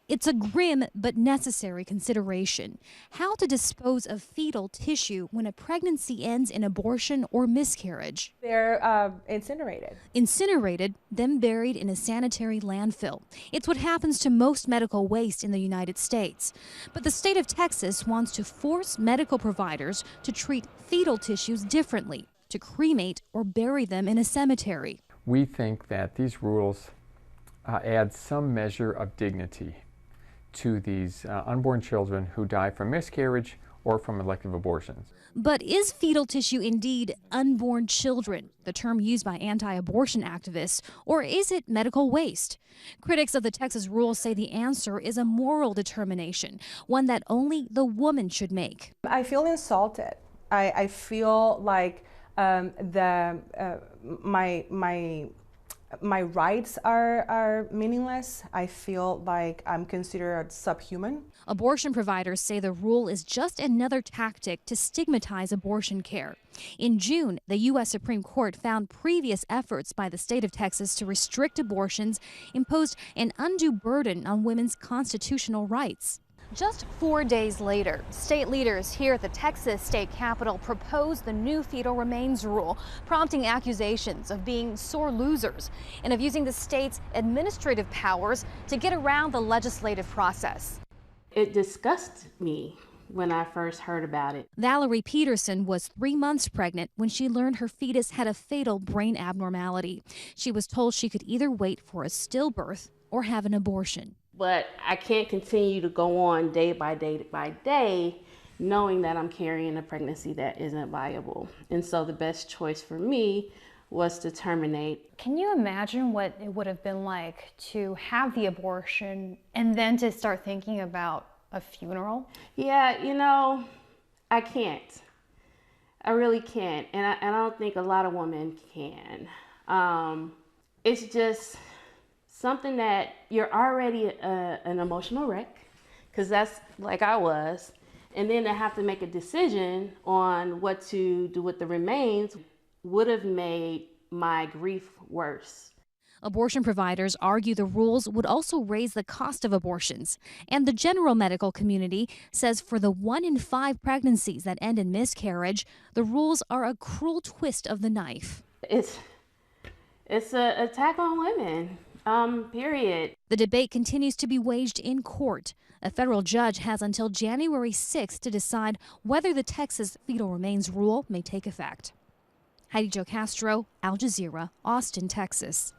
It's a grim but necessary consideration. How to dispose of fetal tissue when a pregnancy ends in abortion or miscarriage. They're incinerated. Incinerated, then buried in a sanitary landfill. It's what happens to most medical waste in the United States. But the state of Texas wants to force medical providers to treat fetal tissues differently, to cremate or bury them in a cemetery. We think that these rules add some measure of dignity to these unborn children who die from miscarriage or from elective abortions. But is fetal tissue indeed unborn children, the term used by anti-abortion activists, or is it medical waste? Critics of the Texas rule say the answer is a moral determination, one that only the woman should make. I feel insulted. I feel like my rights are meaningless. I feel like I'm considered subhuman. Abortion providers say the rule is just another tactic to stigmatize abortion care. In June, the U.S. Supreme Court found previous efforts by the state of Texas to restrict abortions imposed an undue burden on women's constitutional rights. Just 4 days later, state leaders here at the Texas state capitol proposed the new fetal remains rule, prompting accusations of being sore losers and of using the state's administrative powers to get around the legislative process. It disgusted me when I first heard about it. Valerie Peterson was 3 months pregnant when she learned her fetus had a fatal brain abnormality. She was told she could either wait for a stillbirth or have an abortion. But I can't continue to go on day by day knowing that I'm carrying a pregnancy that isn't viable. And so the best choice for me was to terminate. Can you imagine what it would have been like to have the abortion and then to start thinking about a funeral? Yeah, you know, I can't. I really can't. And I don't think a lot of women can. It's just something that you're already an emotional wreck, because that's like I was, and then to have to make a decision on what to do with the remains would have made my grief worse. Abortion providers argue the rules would also raise the cost of abortions. And the general medical community says for the 1 in 5 pregnancies that end in miscarriage, the rules are a cruel twist of the knife. It's an attack on women. Period. The debate continues to be waged in court. A federal judge has until January 6th to decide whether the Texas fetal remains rule may take effect. Heidi Jo Castro, Al Jazeera, Austin, Texas.